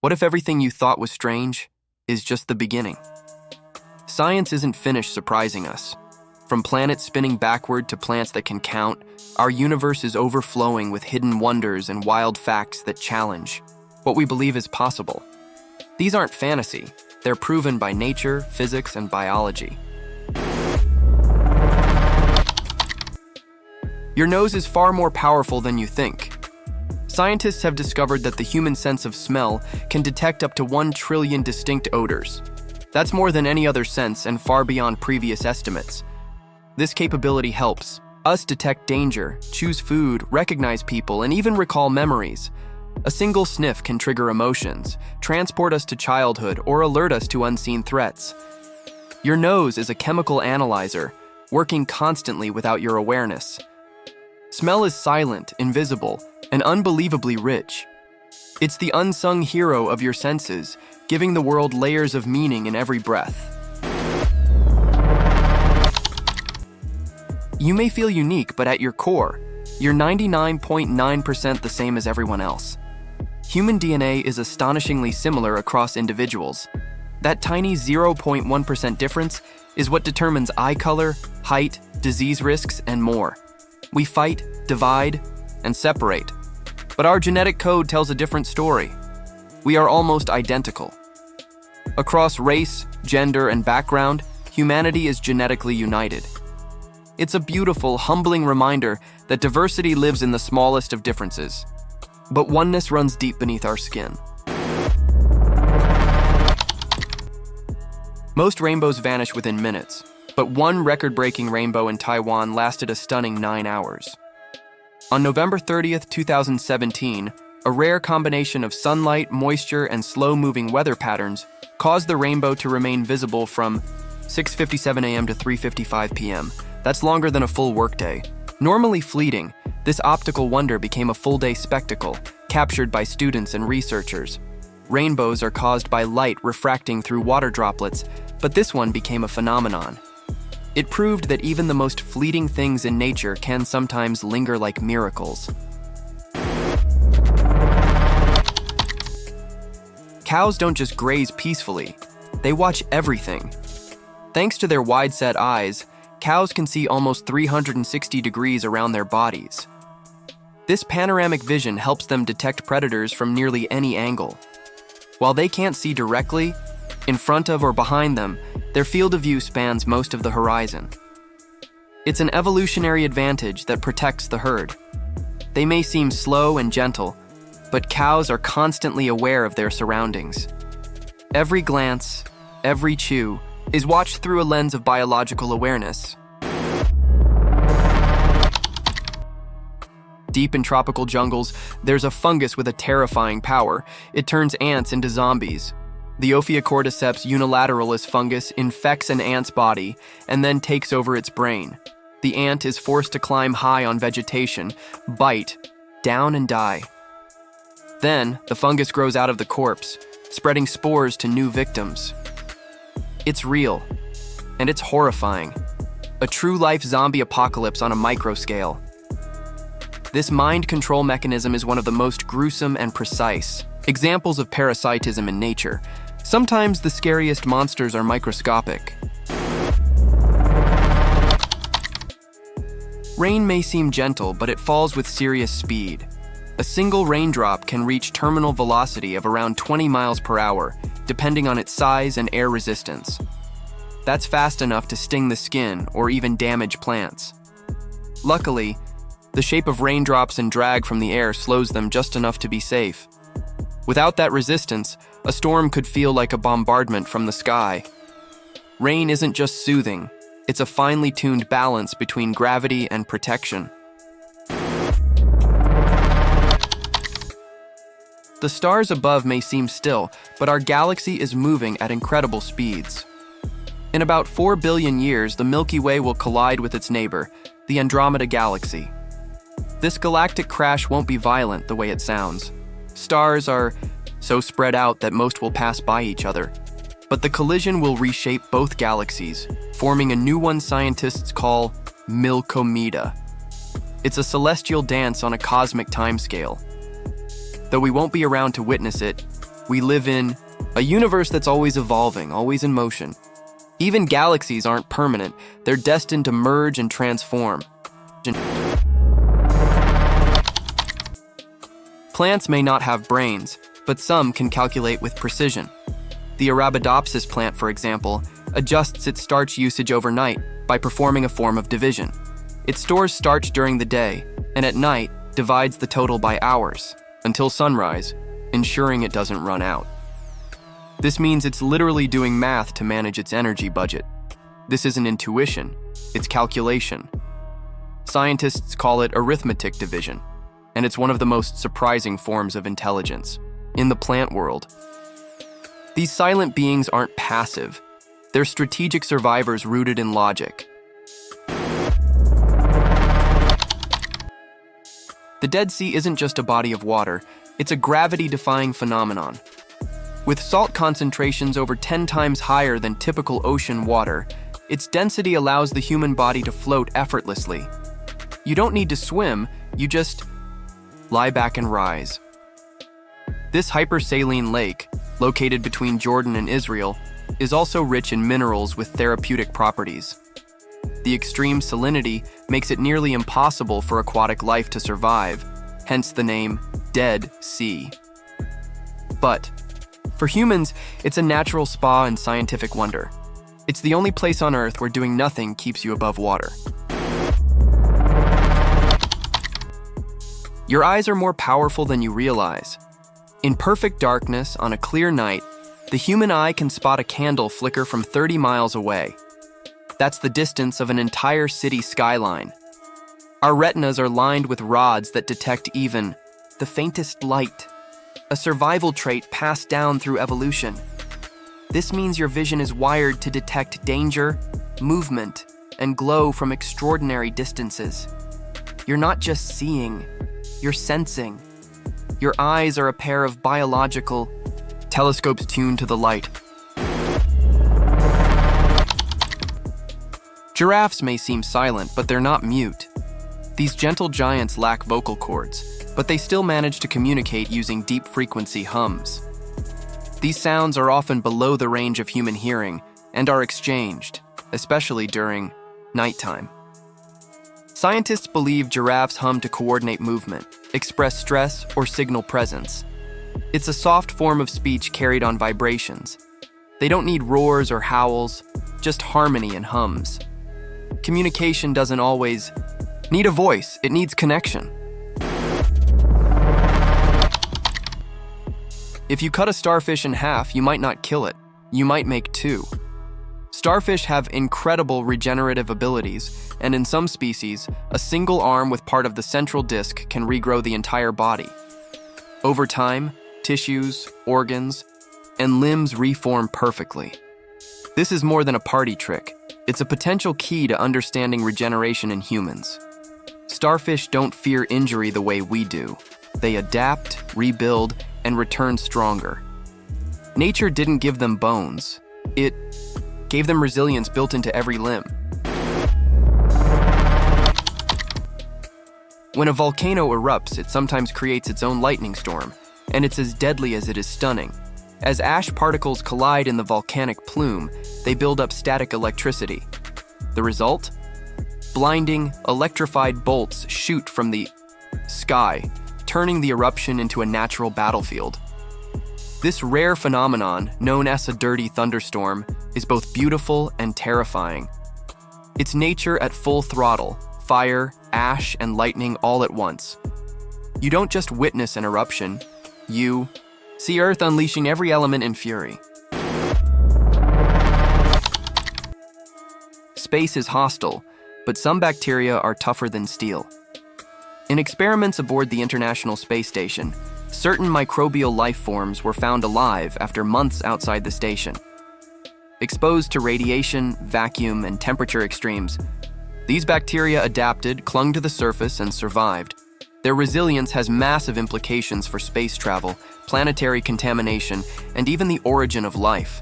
What if everything you thought was strange is just the beginning? Science isn't finished surprising us. From planets spinning backward to plants that can count, our universe is overflowing with hidden wonders and wild facts that challenge what we believe is possible. These aren't fantasy. They're proven by nature, physics, and biology. Your nose is far more powerful than you think. Scientists have discovered that the human sense of smell can detect up to 1 trillion distinct odors. That's more than any other sense and far beyond previous estimates. This capability helps us detect danger, choose food, recognize people, and even recall memories. A single sniff can trigger emotions, transport us to childhood, or alert us to unseen threats. Your nose is a chemical analyzer, working constantly without your awareness. Smell is silent, invisible, and unbelievably rich. It's the unsung hero of your senses, giving the world layers of meaning in every breath. You may feel unique, but at your core, you're 99.9% the same as everyone else. Human DNA is astonishingly similar across individuals. That tiny 0.1% difference is what determines eye color, height, disease risks, and more. We fight, divide, and separate. But our genetic code tells a different story. We are almost identical. Across race, gender, and background, humanity is genetically united. It's a beautiful, humbling reminder that diversity lives in the smallest of differences. But oneness runs deep beneath our skin. Most rainbows vanish within minutes, but one record-breaking rainbow in Taiwan lasted a stunning 9 hours. On November 30th, 2017, a rare combination of sunlight, moisture, and slow-moving weather patterns caused the rainbow to remain visible from 6:57 a.m. to 3:55 p.m. That's longer than a full workday. Normally fleeting, this optical wonder became a full-day spectacle, captured by students and researchers. Rainbows are caused by light refracting through water droplets, but this one became a phenomenon. It proved that even the most fleeting things in nature can sometimes linger like miracles. Cows don't just graze peacefully, they watch everything. Thanks to their wide-set eyes, cows can see almost 360 degrees around their bodies. This panoramic vision helps them detect predators from nearly any angle. While they can't see directly, in front of or behind them, their field of view spans most of the horizon. It's an evolutionary advantage that protects the herd. They may seem slow and gentle, but cows are constantly aware of their surroundings. Every glance, every chew, is watched through a lens of biological awareness. Deep in tropical jungles, there's a fungus with a terrifying power. It turns ants into zombies. The Ophiocordyceps unilateralis fungus infects an ant's body and then takes over its brain. The ant is forced to climb high on vegetation, bite, down and die. Then, the fungus grows out of the corpse, spreading spores to new victims. It's real, and it's horrifying. A true-life zombie apocalypse on a microscale. This mind control mechanism is one of the most gruesome and precise examples of parasitism in nature. Sometimes the scariest monsters are microscopic. Rain may seem gentle, but it falls with serious speed. A single raindrop can reach terminal velocity of around 20 miles per hour, depending on its size and air resistance. That's fast enough to sting the skin or even damage plants. Luckily, the shape of raindrops and drag from the air slows them just enough to be safe. Without that resistance, a storm could feel like a bombardment from the sky. Rain isn't just soothing, it's a finely tuned balance between gravity and protection. The stars above may seem still, but our galaxy is moving at incredible speeds. In about 4 billion years, the Milky Way will collide with its neighbor, the Andromeda Galaxy. This galactic crash won't be violent the way it sounds. Stars are so spread out that most will pass by each other. But the collision will reshape both galaxies, forming a new one scientists call Milkomeda. It's a celestial dance on a cosmic timescale. Though we won't be around to witness it, We live in a universe that's always evolving, always in motion. Even galaxies aren't permanent. They're destined to merge and transform. Plants may not have brains, but some can calculate with precision. The Arabidopsis plant, for example, adjusts its starch usage overnight by performing a form of division. It stores starch during the day, and at night divides the total by hours, until sunrise, ensuring it doesn't run out. This means it's literally doing math to manage its energy budget. This isn't intuition, it's calculation. Scientists call it arithmetic division, and it's one of the most surprising forms of intelligence in the plant world. These silent beings aren't passive. They're strategic survivors rooted in logic. The Dead Sea isn't just a body of water, it's a gravity-defying phenomenon. With salt concentrations over 10 times higher than typical ocean water, its density allows the human body to float effortlessly. You don't need to swim, you just lie back and rise. This hypersaline lake, located between Jordan and Israel, is also rich in minerals with therapeutic properties. The extreme salinity makes it nearly impossible for aquatic life to survive, hence the name Dead Sea. But for humans, it's a natural spa and scientific wonder. It's the only place on Earth where doing nothing keeps you above water. Your eyes are more powerful than you realize. In perfect darkness, on a clear night, the human eye can spot a candle flicker from 30 miles away. That's the distance of an entire city skyline. Our retinas are lined with rods that detect even the faintest light, a survival trait passed down through evolution. This means your vision is wired to detect danger, movement, and glow from extraordinary distances. You're not just seeing, you're sensing. Your eyes are a pair of biological telescopes tuned to the light. Giraffes may seem silent, but they're not mute. These gentle giants lack vocal cords, but they still manage to communicate using deep-frequency hums. These sounds are often below the range of human hearing and are exchanged, especially during nighttime. Scientists believe giraffes hum to coordinate movement, express stress, or signal presence. It's a soft form of speech carried on vibrations. They don't need roars or howls, just harmony and hums. Communication doesn't always need a voice, it needs connection. If you cut a starfish in half, you might not kill it. You might make two. Starfish have incredible regenerative abilities, and in some species, a single arm with part of the central disc can regrow the entire body. Over time, tissues, organs, and limbs reform perfectly. This is more than a party trick. It's a potential key to understanding regeneration in humans. Starfish don't fear injury the way we do. They adapt, rebuild, and return stronger. Nature didn't give them bones. It gave them resilience built into every limb. When a volcano erupts, it sometimes creates its own lightning storm, and it's as deadly as it is stunning. As ash particles collide in the volcanic plume, they build up static electricity. The result? Blinding, electrified bolts shoot from the sky, turning the eruption into a natural battlefield. This rare phenomenon, known as a dirty thunderstorm, is both beautiful and terrifying. It's nature at full throttle, fire, ash, and lightning all at once. You don't just witness an eruption, you see Earth unleashing every element in fury. Space is hostile, but some bacteria are tougher than steel. In experiments aboard the International Space Station, certain microbial life forms were found alive after months outside the station. Exposed to radiation, vacuum, and temperature extremes, these bacteria adapted, clung to the surface, and survived. Their resilience has massive implications for space travel, planetary contamination, and even the origin of life.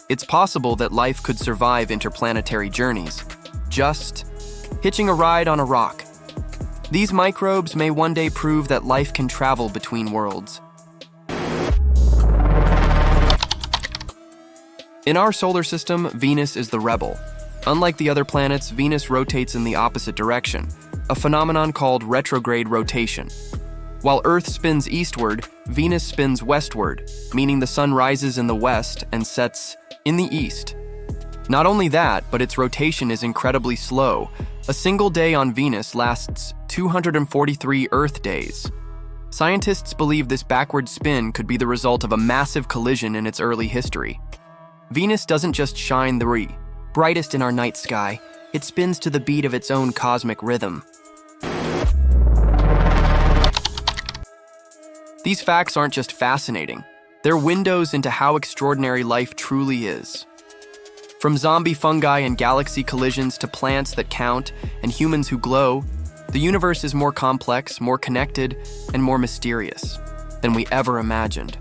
It's possible that life could survive interplanetary journeys, just hitching a ride on a rock. These microbes may one day prove that life can travel between worlds. In our solar system, Venus is the rebel. Unlike the other planets, Venus rotates in the opposite direction, a phenomenon called retrograde rotation. While Earth spins eastward, Venus spins westward, meaning the sun rises in the west and sets in the east. Not only that, but its rotation is incredibly slow. A single day on Venus lasts 243 Earth days. Scientists believe this backward spin could be the result of a massive collision in its early history. Venus doesn't just shine the brightest in our night sky, it spins to the beat of its own cosmic rhythm. These facts aren't just fascinating, they're windows into how extraordinary life truly is. From zombie fungi and galaxy collisions to plants that count and humans who glow, the universe is more complex, more connected, and more mysterious than we ever imagined.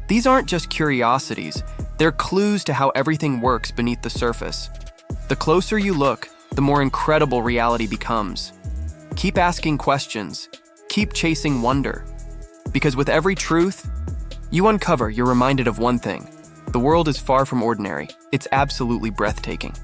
These aren't just curiosities, they're clues to how everything works beneath the surface. The closer you look, the more incredible reality becomes. Keep asking questions, keep chasing wonder. Because with every truth you uncover, you're reminded of one thing. The world is far from ordinary. It's absolutely breathtaking.